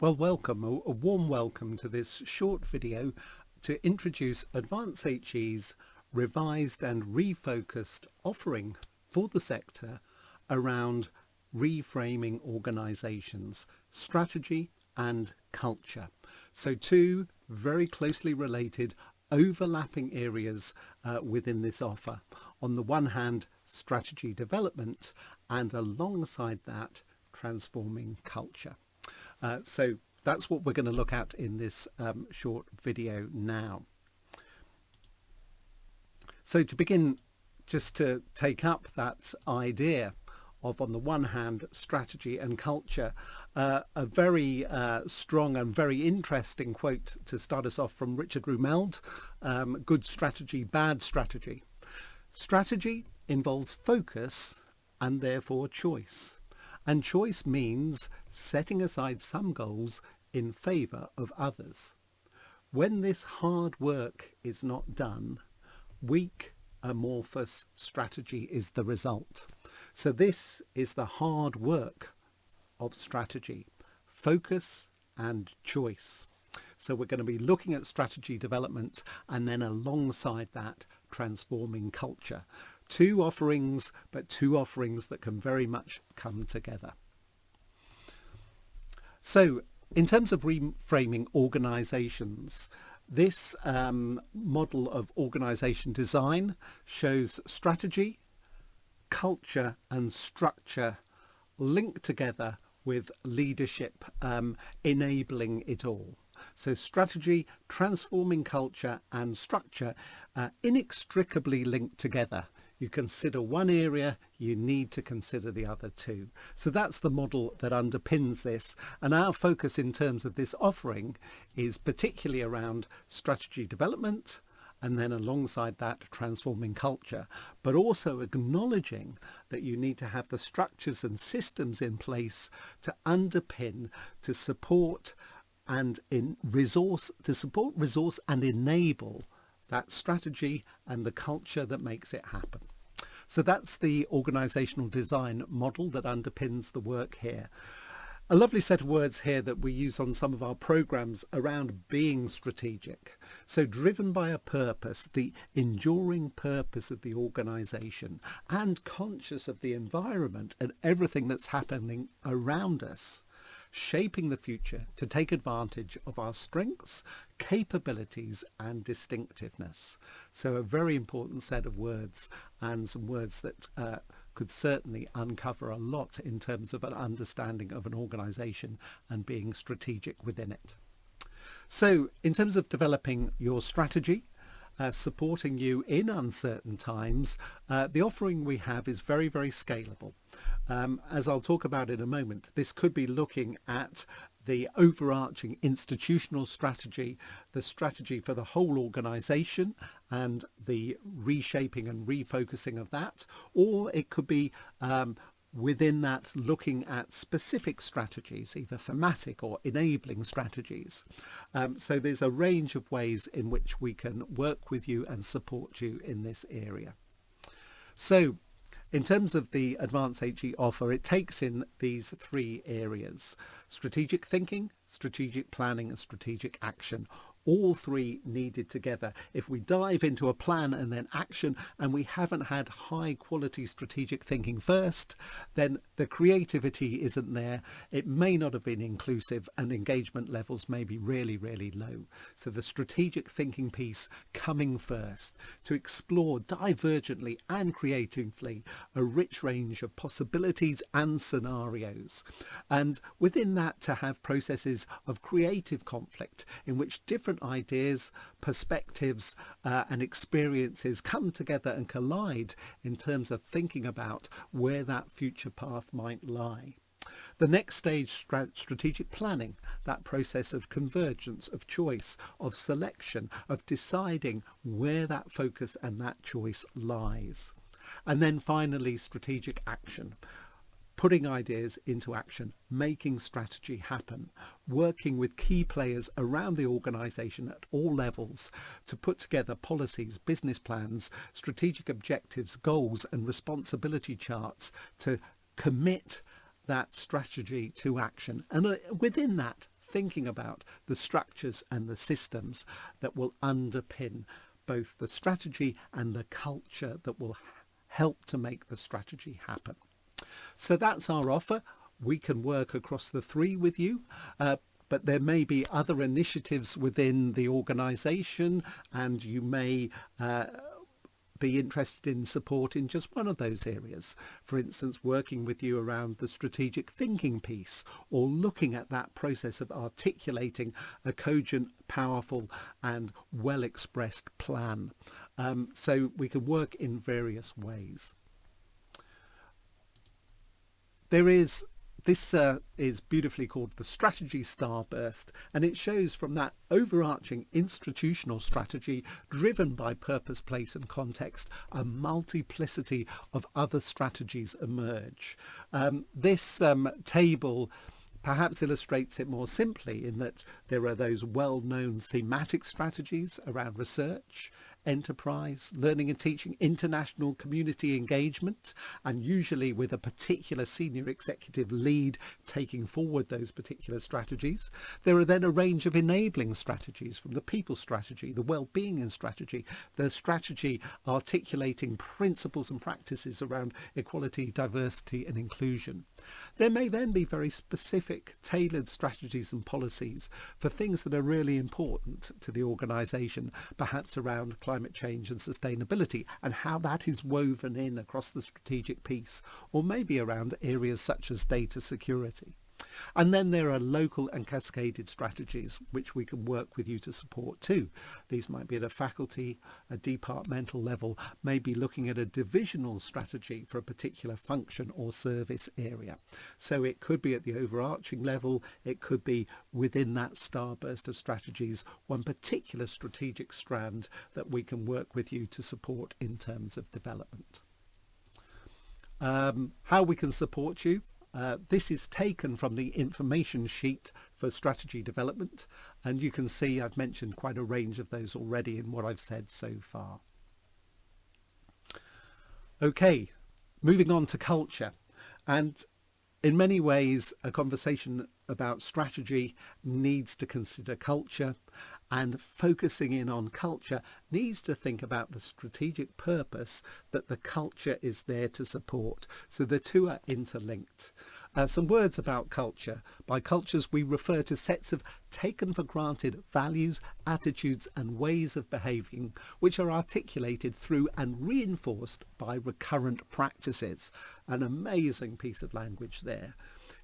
Well, welcome, a warm welcome to this short video to introduce Advance HE's revised and refocused offering for the sector around reframing organisations, strategy and culture. So two very closely related overlapping areas within this offer. On the one hand, strategy development, and alongside that, transforming culture. So that's what we're going to look at in this short video now. So to begin, just to take up that idea of, on the one hand, strategy and culture, a very strong and very interesting quote to start us off from Richard Rumeld, good strategy, bad strategy. Strategy involves focus and therefore choice. And choice means setting aside some goals in favour of others. When this hard work is not done, weak, amorphous strategy is the result. So this is the hard work of strategy, focus and choice. So we're going to be looking at strategy development and then alongside that, transforming culture. Two offerings, but two offerings that can very much come together. So in terms of reframing organisations, this model of organisation design shows strategy, culture and structure linked together with leadership enabling it all. So strategy, transforming culture and structure inextricably linked together. You consider one area, you need to consider the other two. So that's the model that underpins this. And our focus in terms of this offering is particularly around strategy development, and then alongside that, transforming culture, but also acknowledging that you need to have the structures and systems in place to underpin, to support and resource and enable that strategy and the culture that makes it happen. So that's the organisational design model that underpins the work here. A lovely set of words here that we use on some of our programmes around being strategic. So driven by a purpose, the enduring purpose of the organisation, and conscious of the environment and everything that's happening around us, shaping the future to take advantage of our strengths, capabilities and distinctiveness. So a very important set of words, and some words that could certainly uncover a lot in terms of an understanding of an organisation and being strategic within it. So in terms of developing your strategy, supporting you in uncertain times, the offering we have is very, very scalable. As I'll talk about in a moment, this could be looking at the overarching institutional strategy, the strategy for the whole organisation and the reshaping and refocusing of that, or it could be within that looking at specific strategies, either thematic or enabling strategies. So there's a range of ways in which we can work with you and support you in this area. So in terms of the Advance HE offer, it takes in these three areas: strategic thinking, strategic planning and strategic action. All three needed together. If we dive into a plan and then action, and we haven't had high quality strategic thinking first, then the creativity isn't there. It may not have been inclusive and engagement levels may be really, really low. So the strategic thinking piece coming first to explore divergently and creatively a rich range of possibilities and scenarios. And within that, to have processes of creative conflict in which different ideas, perspectives and experiences come together and collide in terms of thinking about where that future path might lie. The next stage, strategic planning, that process of convergence, of choice, of selection, of deciding where that focus and that choice lies. And then finally, strategic action. Putting ideas into action, making strategy happen, working with key players around the organisation at all levels to put together policies, business plans, strategic objectives, goals and responsibility charts to commit that strategy to action. And within that, thinking about the structures and the systems that will underpin both the strategy and the culture that will help to make the strategy happen. So that's our offer. We can work across the three with you, but there may be other initiatives within the organisation, and you may be interested in support in just one of those areas. For instance, working with you around the strategic thinking piece, or looking at that process of articulating a cogent, powerful and well expressed plan. So we can work in various ways. This is beautifully called the Strategy Starburst, and it shows from that overarching institutional strategy driven by purpose, place and context, a multiplicity of other strategies emerge. This table perhaps illustrates it more simply in that there are those well-known thematic strategies around research, enterprise, learning and teaching, international community engagement, and usually with a particular senior executive lead taking forward those particular strategies. There are then a range of enabling strategies, from the people strategy, the well-being and strategy, the strategy articulating principles and practices around equality, diversity and inclusion. There may then be very specific tailored strategies and policies for things that are really important to the organisation, perhaps around climate change and sustainability and how that is woven in across the strategic piece, or maybe around areas such as data security. And then there are local and cascaded strategies which we can work with you to support too. These might be at a faculty, a departmental level, maybe looking at a divisional strategy for a particular function or service area. So it could be at the overarching level, it could be within that starburst of strategies, one particular strategic strand that we can work with you to support in terms of development. How we can support you. This is taken from the information sheet for strategy development, and you can see I've mentioned quite a range of those already in what I've said so far. Okay, moving on to culture, and in many ways a conversation about strategy needs to consider culture, and focusing in on culture needs to think about the strategic purpose that the culture is there to support. So the two are interlinked. Some words about culture. By cultures we refer to sets of taken for granted values, attitudes and ways of behaving which are articulated through and reinforced by recurrent practices. An amazing piece of language there.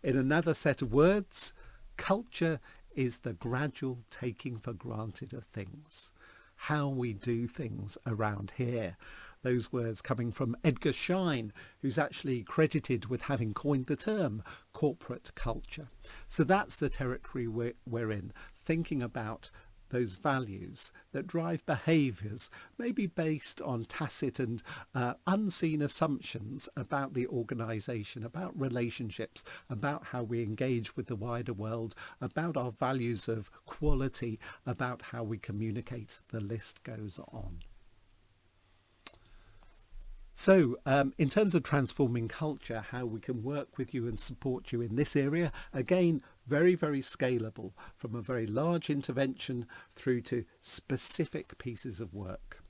In another set of words, culture is the gradual taking for granted of things. How we do things around here. Those words coming from Edgar Schein, who's actually credited with having coined the term corporate culture. So that's the territory we're in, thinking about those values that drive behaviours, maybe based on tacit and unseen assumptions about the organisation, about relationships, about how we engage with the wider world, about our values of quality, about how we communicate. The list goes on. So in terms of transforming culture, how we can work with you and support you in this area, again, very, very scalable, from a very large intervention through to specific pieces of work.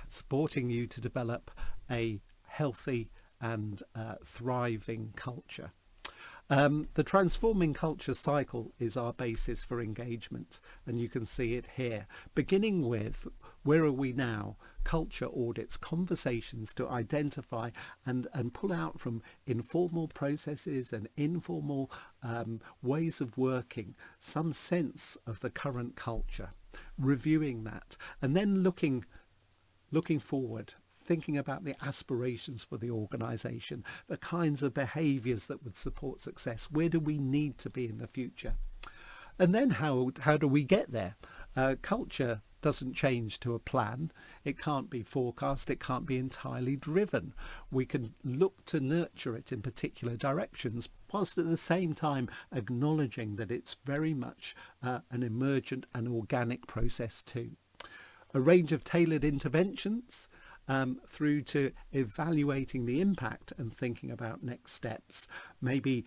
Supporting you to develop a healthy and thriving culture. The transforming culture cycle is our basis for engagement, and you can see it here, beginning with where are we now? Culture audits, conversations to identify and pull out from informal processes and informal ways of working some sense of the current culture, reviewing that, and then looking forward, thinking about the aspirations for the organisation, the kinds of behaviours that would support success. Where do we need to be in the future? And then how do we get there? Culture doesn't change to a plan. It can't be forecast. It can't be entirely driven. We can look to nurture it in particular directions, whilst at the same time acknowledging that it's very much an emergent and organic process too. A range of tailored interventions through to evaluating the impact and thinking about next steps. Maybe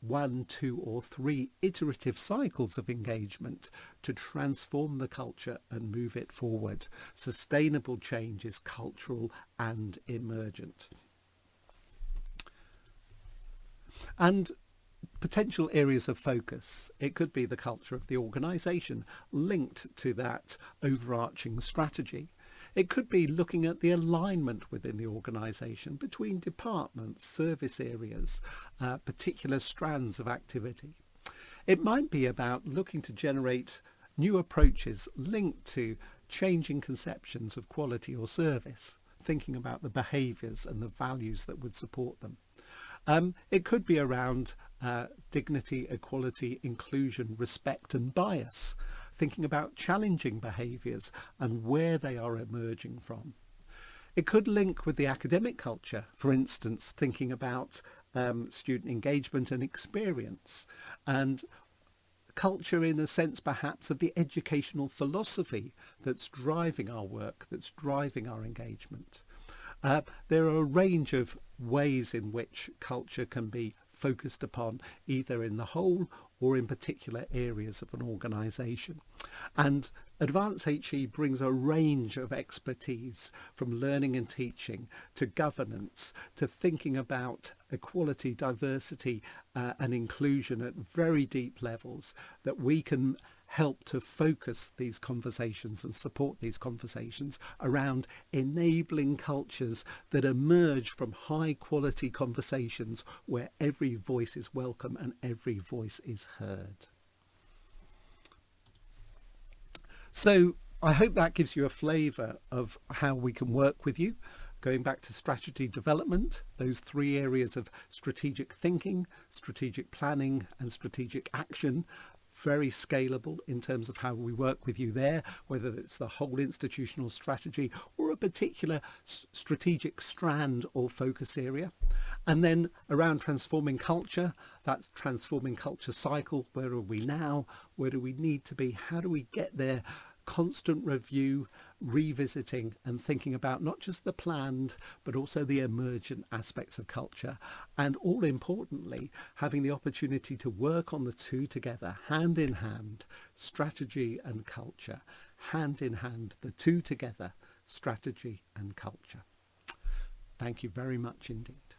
1, 2 or 3 iterative cycles of engagement to transform the culture and move it forward. Sustainable change is cultural and emergent. And potential areas of focus. It could be the culture of the organisation linked to that overarching strategy. It could be looking at the alignment within the organisation between departments, service areas, particular strands of activity. It might be about looking to generate new approaches linked to changing conceptions of quality or service, thinking about the behaviours and the values that would support them. It could be around dignity, equality, inclusion, respect and bias, thinking about challenging behaviours and where they are emerging from. It could link with the academic culture, for instance, thinking about student engagement and experience, and culture in a sense perhaps of the educational philosophy that's driving our work, that's driving our engagement. There are a range of ways in which culture can be focused upon, either in the whole or in particular areas of an organisation. And Advanced HE brings a range of expertise, from learning and teaching to governance to thinking about equality, diversity and inclusion at very deep levels, that we can help to focus these conversations and support these conversations around enabling cultures that emerge from high quality conversations where every voice is welcome and every voice is heard. So I hope that gives you a flavour of how we can work with you. Going back to strategy development, those 3 areas of strategic thinking, strategic planning and strategic action, very scalable in terms of how we work with you there, whether it's the whole institutional strategy or a particular strategic strand or focus area. And then around transforming culture, that transforming culture cycle, where are we now? Where do we need to be? How do we get there? Constant review, revisiting and thinking about not just the planned but also the emergent aspects of culture, and all importantly having the opportunity to work on the two together, hand in hand, strategy and culture, hand in hand, the two together, strategy and culture. Thank you very much indeed.